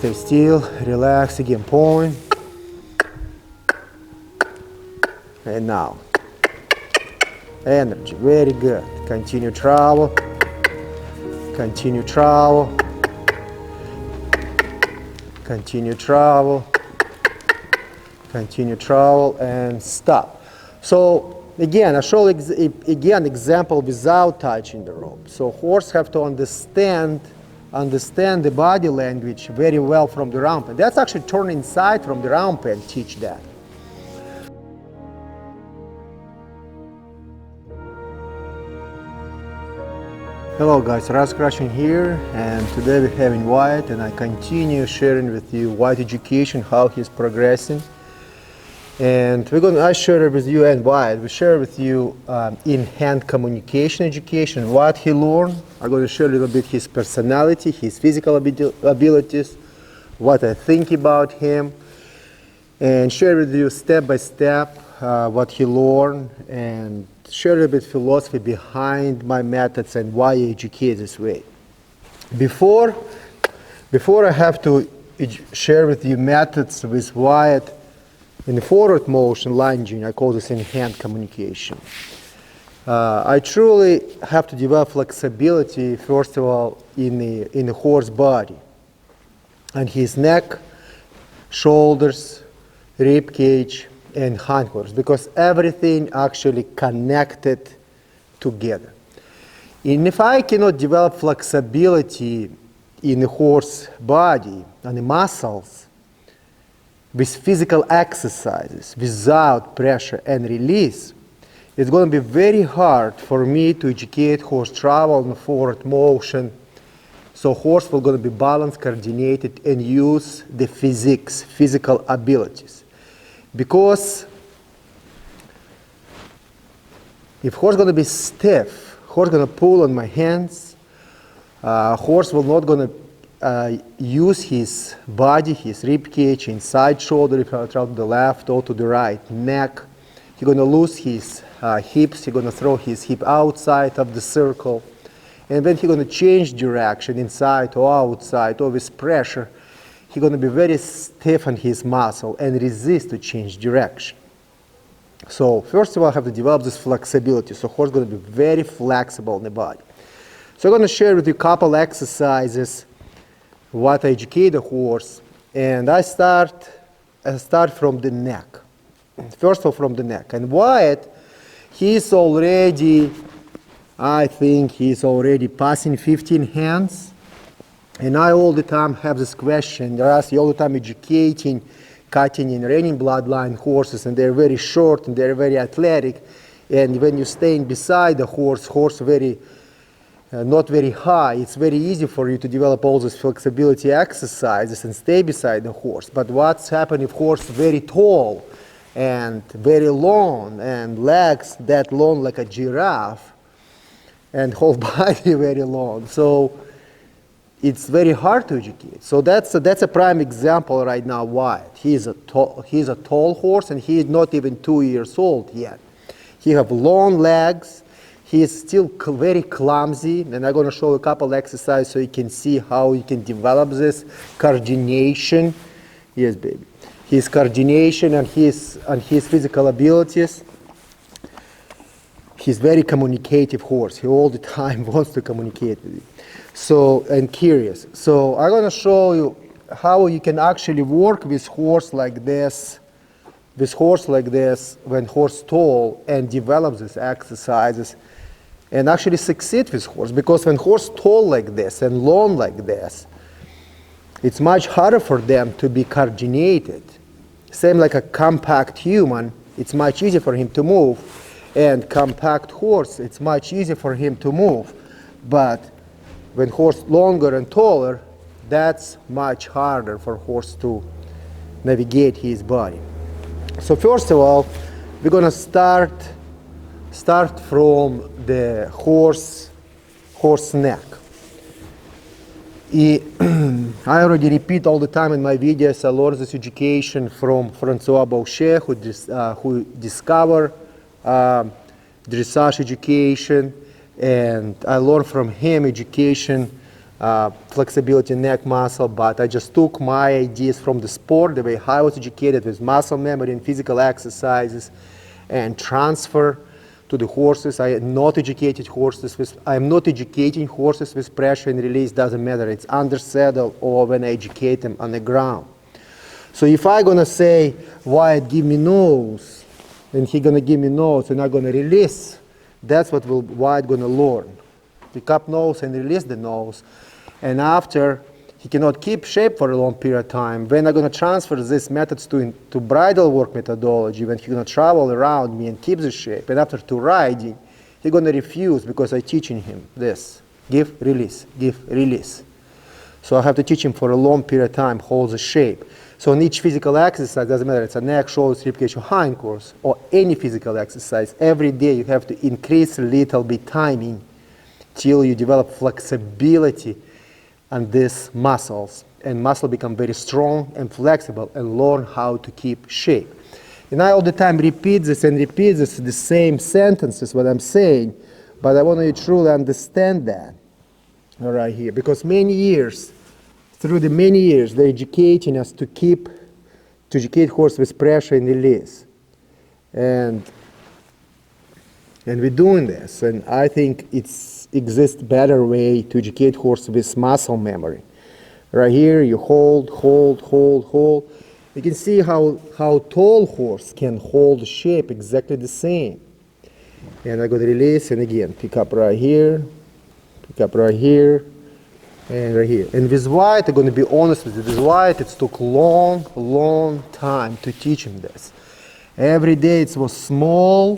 stay still, relax again, point. And now, energy, very good. Continue travel, continue travel, continue travel, continue travel, and stop. So again, I show again example without touching the rope. So horse have to understand the body language very well from the rampant. That's actually turn inside from the rampant, teach that. Hello guys, Russ Krachun here, and today we're having Wyatt, and I continue sharing with you Wyatt education, how he's progressing. And I share with you and Wyatt, we share with you in-hand communication education, what he learned. I'm going to share a little bit his personality, his physical abilities, what I think about him, and share with you step by step what he learned, and share a little bit philosophy behind my methods and why I educate this way. Before I have to share with you methods with Wyatt in the forward motion, lunging, I call this in-hand communication. I truly have to develop flexibility, first of all, in the horse body, and his neck, shoulders, rib cage, and hindquarters, because everything actually connected together. And if I cannot develop flexibility in the horse body and the muscles with physical exercises without pressure and release, it's going to be very hard for me to educate horse travel and forward motion. So horse will going to be balanced, coordinated, and use the physical abilities. Because if horse going to be stiff, horse going to pull on my hands, horse will not going to use his body, his rib cage, inside shoulder if I travel to the left or to the right, neck. He's going to lose his hips, he's going to throw his hip outside of the circle. And then he's going to change direction inside or outside or with pressure. He's going to be very stiff on his muscle and resist to change direction. So first of all, I have to develop this flexibility. So horse is going to be very flexible in the body. So I'm going to share with you a couple exercises, what I educate the horse. And I start from the neck. First of all, from the neck. And Wyatt, he's already, I think he's already passing 15 hands. And I all the time have this question, they're asking all the time educating, cutting and reining bloodline horses, and they're very short and they're very athletic. And when you're staying beside the horse very, not very high, it's very easy for you to develop all these flexibility exercises and stay beside the horse. But what's happening if horse very tall and very long and legs that long like a giraffe and whole body very long? So it's very hard to educate. So that's a prime example right now. Wyatt, he's a tall horse, and he's not even 2 years old yet. He have long legs. He is still very clumsy, and I'm going to show a couple exercises so you can see how you can develop this coordination. Yes, baby. His coordination and his physical abilities. He's very communicative horse. He all the time wants to communicate with you. So, and curious. So I'm going to show you how you can actually work with horse like this, when horse tall, and develop these exercises and actually succeed with horse. Because when horse tall like this and long like this, it's much harder for them to be coordinated. Same like a compact human, it's much easier for him to move. And compact horse, it's much easier for him to move. But when horse longer and taller, that's much harder for horse to navigate his body. So first of all, we're going to start from the horse neck. I already repeat all the time in my videos. I learned this education from Francois Boucher, who discovered dressage education, and I learned from him education flexibility neck muscle, but I just took my ideas from the sport, the way I was educated with muscle memory and physical exercises, and transfer to the horses. I am not educating horses with pressure and release, doesn't matter. It's under saddle or when I educate them on the ground. So if I'm gonna say, Wyatt, give me nose, and he's gonna give me nose and I'm gonna release, that's what Wyatt gonna learn. Pick up nose and release the nose. And after, he cannot keep shape for a long period of time. When I'm going to transfer these methods to bridle work methodology, when he's going to travel around me and keep the shape, and after to riding, he's going to refuse because I'm teaching him this. Give, release, give, release. So I have to teach him for a long period of time, hold the shape. So in each physical exercise, doesn't matter, it's a neck, shoulders, ribcage, or hindquarters, or any physical exercise, every day you have to increase a little bit timing till you develop flexibility on these muscles, and muscle become very strong and flexible and learn how to keep shape. And I all the time repeat this, the same sentences, what I'm saying, but I want you to truly understand that, all right here, because through the many years, they're educating us to educate horse with pressure and release. And we're doing this, and I think exists better way to educate horse with muscle memory. Right here, you hold. You can see how tall horse can hold shape exactly the same. And I'm going to release, and again, pick up right here, and right here. And with Wyatt, I'm going to be honest with you, with Wyatt, it took long time to teach him this. Every day it was small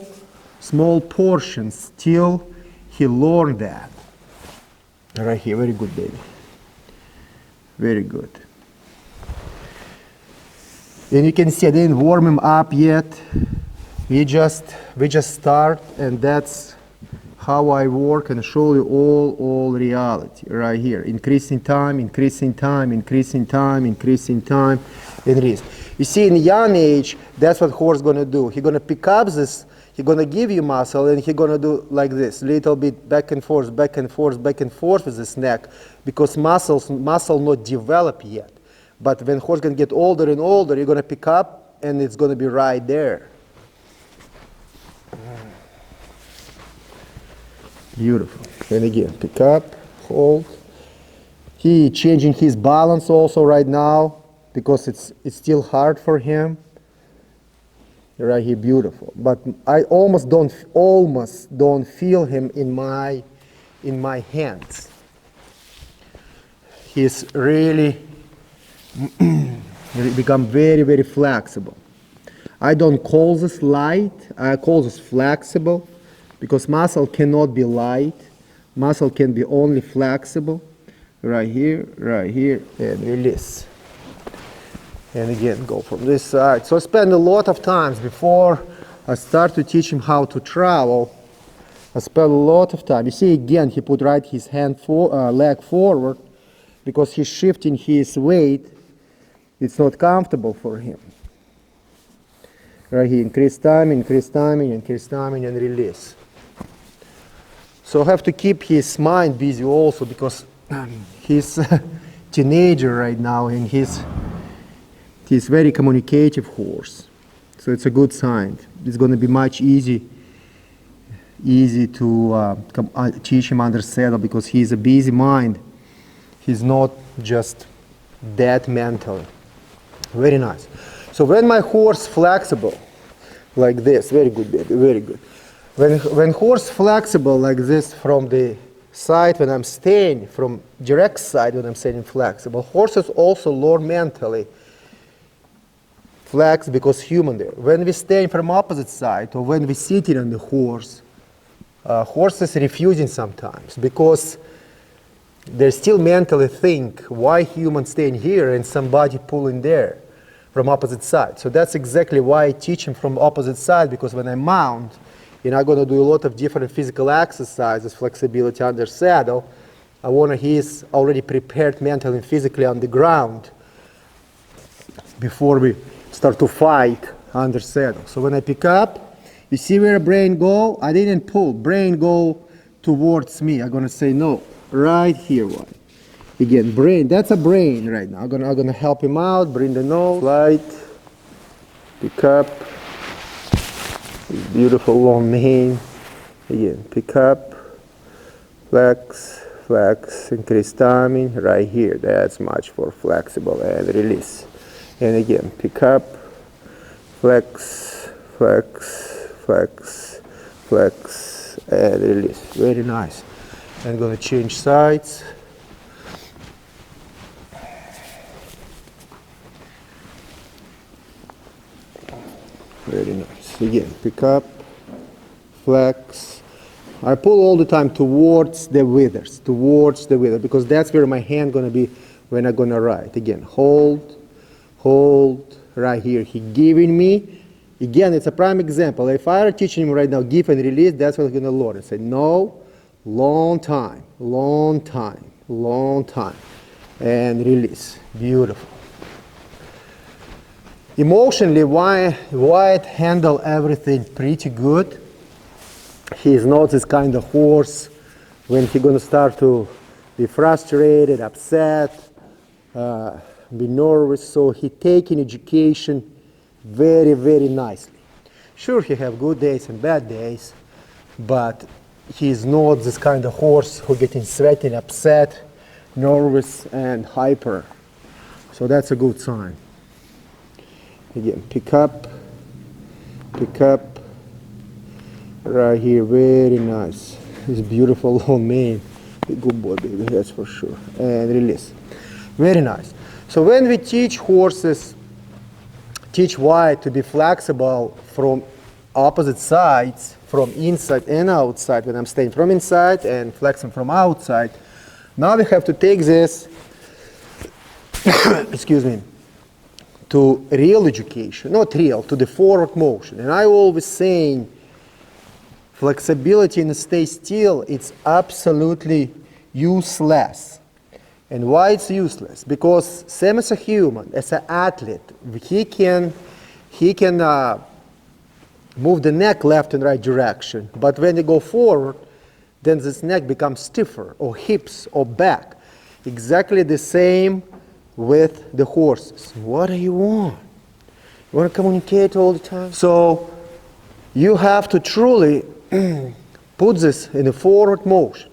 portions till he learned that. Right here, very good, baby. Very good. And you can see I didn't warm him up yet. We just start, and that's how I work and show you all reality right here. Increasing time, and release. You see, in young age, that's what horse gonna do. He's gonna pick up this. He's going to give you muscle, and he's going to do like this, little bit back and forth with his neck, because muscle not develop yet. But when horse going to get older and older, you're going to pick up, and it's going to be right there. Beautiful. And again, pick up, hold. He changing his balance also right now, because it's still hard for him. Right here, beautiful. But I almost don't feel him in my hands. He's really become very flexible. I don't call this light. I call this flexible, because muscle cannot be light. Muscle can be only flexible. Right here, and release. And again, go from this side. So I spend a lot of times before I start to teach him how to travel. I spend a lot of time. You see, again, he put his leg forward, because he's shifting his weight. It's not comfortable for him. Right here, increase timing, and release. So I have to keep his mind busy also, because he's a teenager right now, and he's very communicative horse. So it's a good sign. It's going to be much easy to teach him under saddle, because he's a busy mind. He's not just that mentally. Very nice. So when my horse flexible, like this, very good, baby, very good. When horse flexible like this from the side when I'm staying, from direct side when I'm staying flexible, horses also learn mentally flex, because human there. When we stay from opposite side, or when we sitting on the horse, horses refusing sometimes, because they still mentally think, why human staying here and somebody pulling there from opposite side. So that's exactly why I teach him from opposite side, because when I mount, and I'm going to do a lot of different physical exercises, flexibility under saddle, I want he's already prepared mentally and physically on the ground before we start to fight under saddle. So when I pick up, you see where brain go? I didn't pull. Brain go towards me. I'm going to say no. Right here, one. Again, brain, that's a brain right now. I'm gonna help him out, bring the nose, slide, pick up, beautiful long mane. Again, pick up, flex, flex, increase timing, right here. That's much more flexible, and release. And again, pick up, flex, flex, flex, flex, and release. Very nice. I'm gonna change sides. Very nice. Again, pick up, flex. I pull all the time towards the withers, because that's where my hand gonna be when I'm gonna ride. Again, hold, hold, right here. He giving me. Again, it's a prime example. If I were teaching him right now, give and release, that's what he's gonna learn. Say no, long time, long time, long time, and release. Beautiful. Emotionally, Wyatt handle everything pretty good. He's not this kind of horse when he's gonna start to be frustrated, upset, be nervous. So he taking education very, very nicely. Sure, he have good days and bad days, but he's not this kind of horse who getting sweaty, upset, nervous, and hyper. So that's a good sign. Again, pick up, right here, very nice. This beautiful long mane. Good boy, baby, that's for sure. And release. Very nice. So when we teach horses, teach Wyatt to be flexible from opposite sides, from inside and outside, when I'm staying from inside and flexing from outside, now we have to take this, excuse me, to real education, not real, to the forward motion. And I always saying, flexibility in the stay still, it's absolutely useless. And why it's useless? Because same as a human, as an athlete, he can move the neck left and right direction. But when you go forward, then this neck becomes stiffer, or hips, or back. Exactly the same with the horses. What do you want? You want to communicate all the time? So you have to truly put this in a forward motion.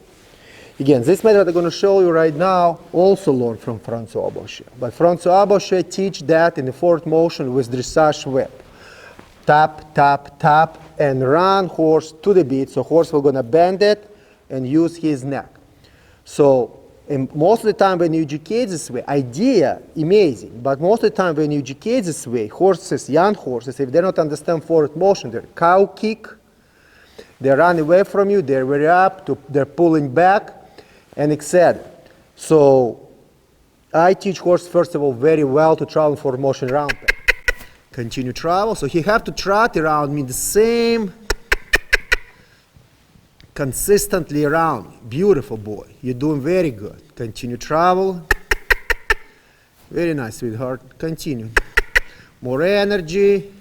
Again, this method I'm going to show you right now also learned from Francois Bochet. But Francois Bochet teach that in the forward motion with dressage whip. Tap, tap, tap, and run horse to the beat. So horse will going to bend it and use his neck. So and most of the time when you educate this way, idea, amazing, but most of the time when you educate this way, horses, young horses, if they don't understand forward motion, they're cow kick, they run away from you, they're very up, they're pulling back, and etc. So I teach horse, first of all, very well to travel forward motion around them. Continue travel, so he have to trot around me the same, consistently around me. Beautiful boy, you're doing very good. Continue travel. Very nice, sweetheart. Continue. More energy.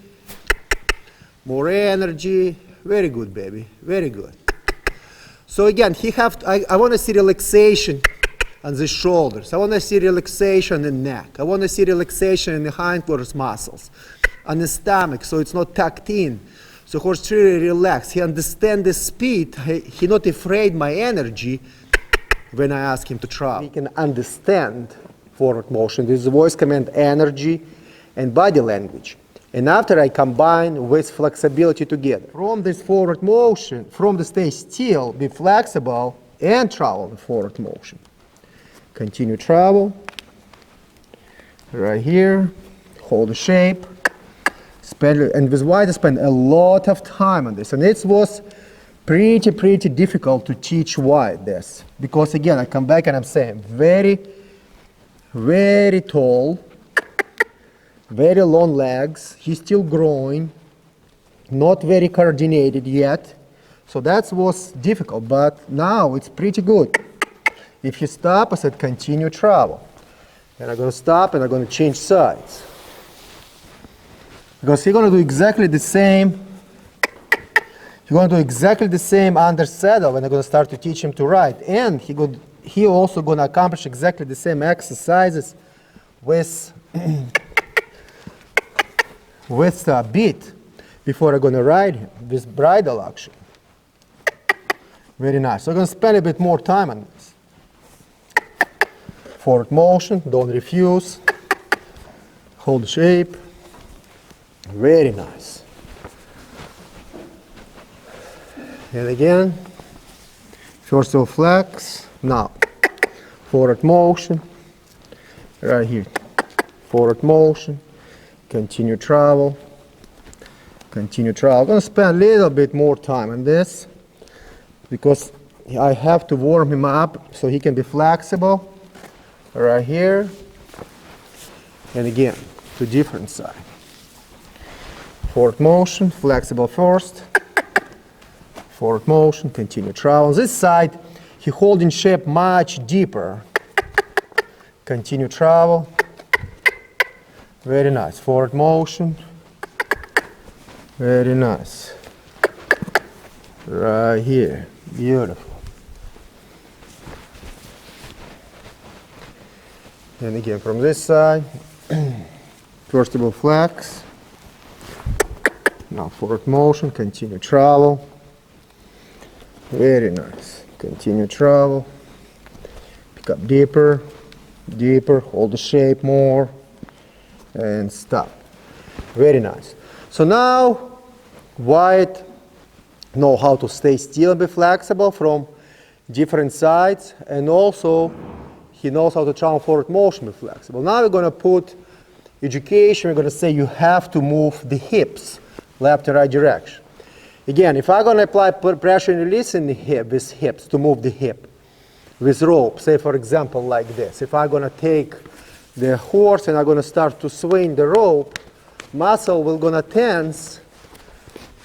More energy. Very good, baby. Very good. So again, I want to see relaxation on the shoulders. I want to see relaxation in the neck. I want to see relaxation in the hindquarters muscles, on the stomach, so it's not tucked in. So horse really relaxed. He understands the speed. He not afraid my energy when I ask him to travel. He can understand forward motion. This is voice command, energy, and body language. And after I combine with flexibility together. From this forward motion, from the stay still, be flexible and travel the forward motion. Continue travel. Right here. Hold the shape. And with Wyatt, I spent a lot of time on this. And it was pretty difficult to teach Wyatt this. Because again, I come back and I'm saying, very tall, very long legs. He's still growing, not very coordinated yet. So that was difficult, but now it's pretty good. If he stop, I said, continue travel. And I'm gonna stop and I'm gonna change sides. Because he's going to do exactly the same. He's going to do exactly the same under saddle when I'm going to start to teach him to ride. And he's going to he also going to accomplish exactly the same exercises with with a bit before I'm going to ride him with bridle action. Very nice. So I'm going to spend a bit more time on this. Forward motion, don't refuse. Hold shape. Very nice. And again, first of all flex. Now, forward motion. Right here. Forward motion. Continue travel. Continue travel. I'm going to spend a little bit more time on this because I have to warm him up so he can be flexible. Right here. And again, to different side. Forward motion, flexible first. Forward motion, continue travel. On this side, he holding shape much deeper. Continue travel. Very nice. Forward motion. Very nice. Right here. Beautiful. And again, from this side, first of all, flex. Now forward motion, continue travel. Very nice. Continue travel. Pick up deeper, deeper, hold the shape more, and stop. Very nice. So now, Wyatt know how to stay still and be flexible from different sides, and also he knows how to travel forward motion, be flexible. Now we're going to put education. We're going to say you have to move the hips, left and right direction. Again, if I'm going to apply pressure and release in the hip, with hips, to move the hip, with rope, say for example like this. If I'm going to take the horse and I'm going to start to swing the rope, muscle will going to tense,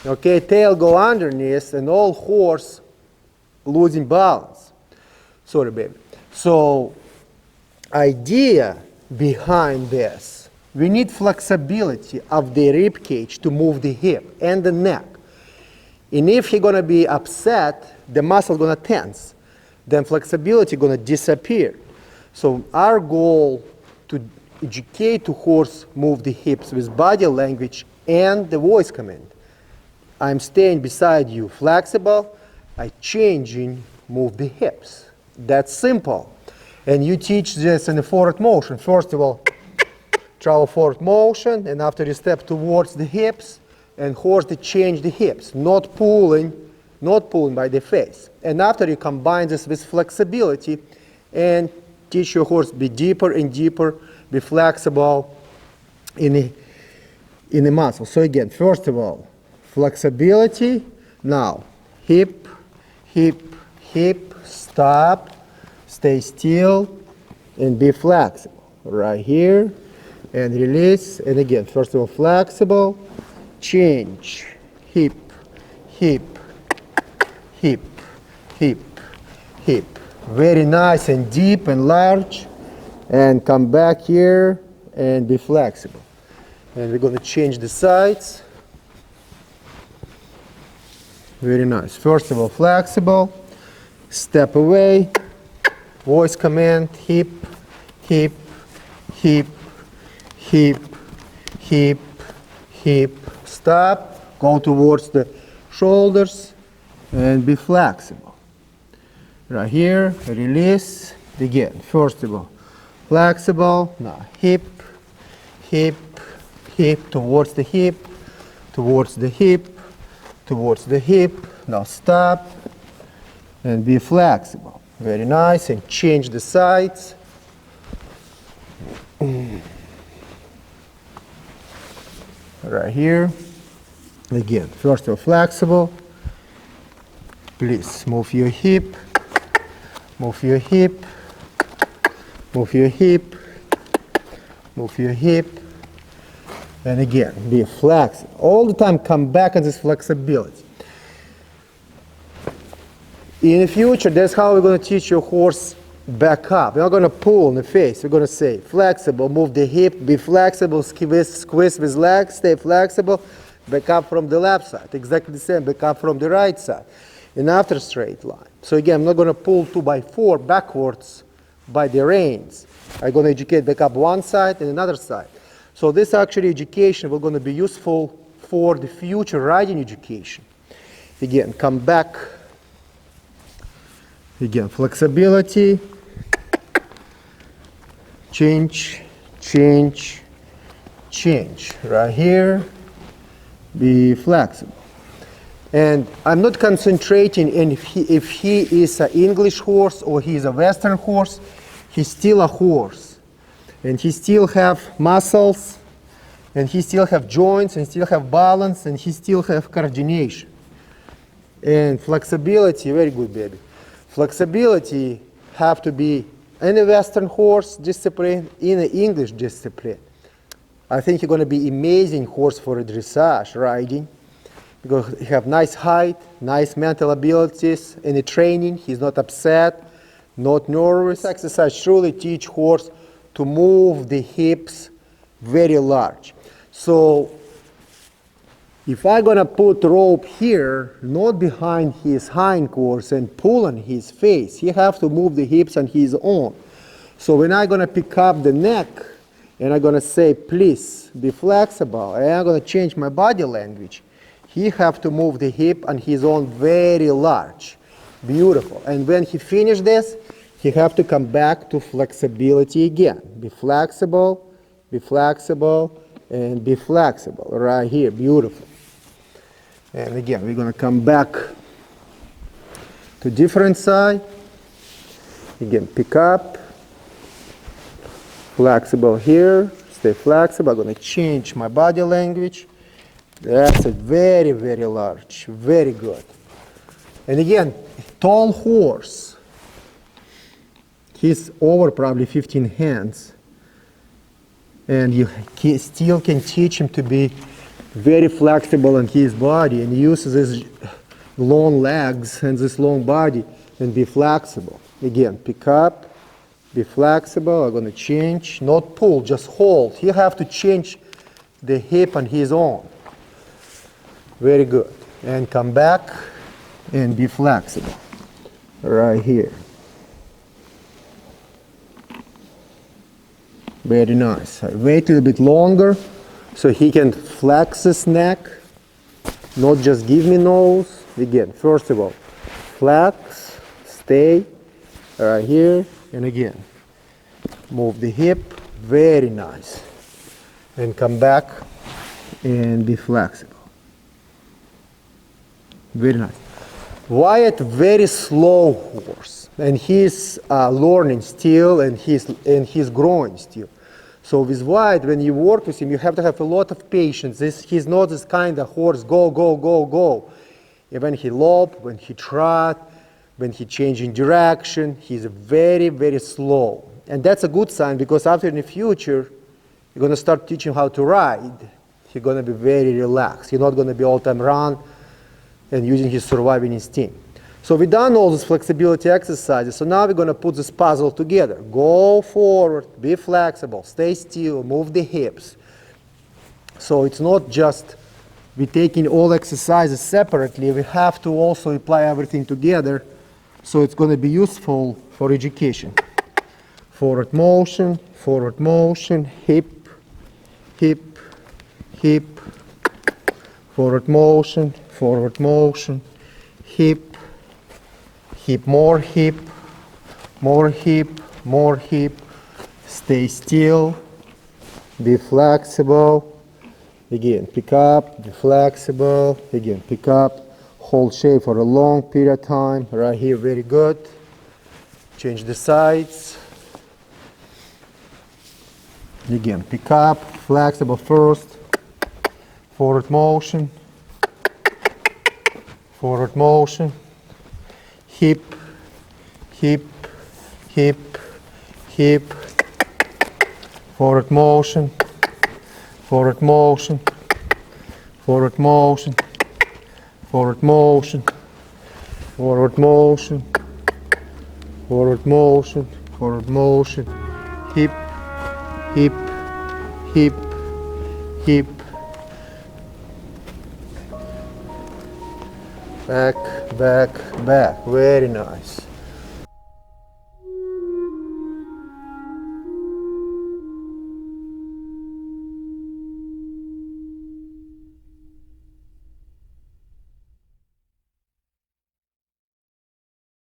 okay, tail go underneath, and all horse losing balance. Sorry, baby. So, idea behind this, we need flexibility of the rib cage to move the hip and the neck. And if he's going to be upset, the muscle going to tense. Then flexibility going to disappear. So our goal to educate the horse move the hips with body language and the voice command. I'm staying beside you, flexible. I changing, move the hips. That's simple. And you teach this in the forward motion. First of all, travel forward motion, and after you step towards the hips, and horse to change the hips, not pulling by the face. And after you combine this with flexibility, and teach your horse be deeper and deeper, be flexible in the muscle. So again, first of all, flexibility. Now, hip, hip, hip, stop, stay still, and be flexible. Right here, and release. And again, first of all, flexible, change, hip, hip, hip, hip, hip. Very nice and deep and large. And come back here and be flexible. And we're going to change the sides. Very nice. First of all, flexible. Step away. Voice command, hip, hip, hip, hip, hip, hip. Stop. Go towards the shoulders and be flexible. Right here, release. Begin. First of all, flexible. Now hip, hip, hip, towards the hip, towards the hip, towards the hip. Now stop and be flexible. Very nice. And change the sides. Right here. Again, first of all, flexible. Please move your hip, move your hip, move your hip, move your hip. And again, be flexible. All the time come back on this flexibility. In the future, that's how we're going to teach your horse back up. We're not going to pull in the face. We're going to say flexible, move the hip, be flexible, squeeze with legs, stay flexible, back up from the left side. Exactly the same, back up from the right side. and after straight line. So again, I'm not going to pull 2x4 backwards by the reins. I'm going to educate back up one side and another side. So this actually education will going to be useful for the future riding education. Again, come back. Again, flexibility. Change, change, change. Right here, be flexible. And I'm not concentrating on if he is an English horse or he is a Western horse. He's still a horse. And he still have muscles, and he still have joints, and still have balance, and he still have coordination. And flexibility, very good, baby. Flexibility have to be in a Western horse discipline, in an English discipline. I think you're going to be amazing horse for a dressage riding, because he have nice height, nice mental abilities in the training. He's not upset, not nervous. This exercise truly teach horse to move the hips very large. So if I'm going to put rope here, not behind his hindquarters and pull on his face, he have to move the hips on his own. So when I'm going to pick up the neck and I'm going to say, please be flexible, and I'm going to change my body language, he have to move the hip on his own very large. Beautiful. And when he finish this, he have to come back to flexibility again. Be flexible, and be flexible. Right here. Beautiful. And again, we're going to come back to different side. Again, pick up. Flexible here. Stay flexible. I'm going to change my body language. That's it. Very, very large. Very good. And again, tall horse. He's over probably 15 hands. And you still can teach him to be very flexible in his body and use his long legs and this long body and be flexible. Again, pick up, be flexible. I'm going to change, not pull, just hold. He have to change the hip on his own. Very good. And come back and be flexible. Right here. Very nice. Wait a little bit longer so he can flex his neck, not just give me nose. Again, first of all, flex, stay, right here, and again, move the hip, very nice. And come back and be flexible. Very nice. Wyatt, very slow horse, and he's learning still, and he's growing still. So with Wyatt, when you work with him, you have to have a lot of patience. He's not this kind of horse, go, go, go, go. And when he lop, when he trot, when he changing direction, he's very, very slow. And that's a good sign, because after in the future, you're going to start teaching how to ride. He's going to be very relaxed. He's not going to be all time run and using his surviving instinct. So we've done all these flexibility exercises. So now we're going to put this puzzle together. Go forward, be flexible, stay still, move the hips. So it's not just we're taking all exercises separately. We have to also apply everything together. So it's going to be useful for education. Forward motion, hip, hip, hip. Forward motion, hip. Hip, more hip, more hip, more hip. Stay still, be flexible. Again, pick up, be flexible. Again, pick up, hold shape for a long period of time. Right here, very good. Change the sides. Again, pick up, flexible first. Forward motion. Hip, hip, hip, hip. Forward motion, forward motion, forward motion, forward motion, forward motion, forward motion, forward motion. Hip, hip, hip, hip. Back, back, back. Very nice.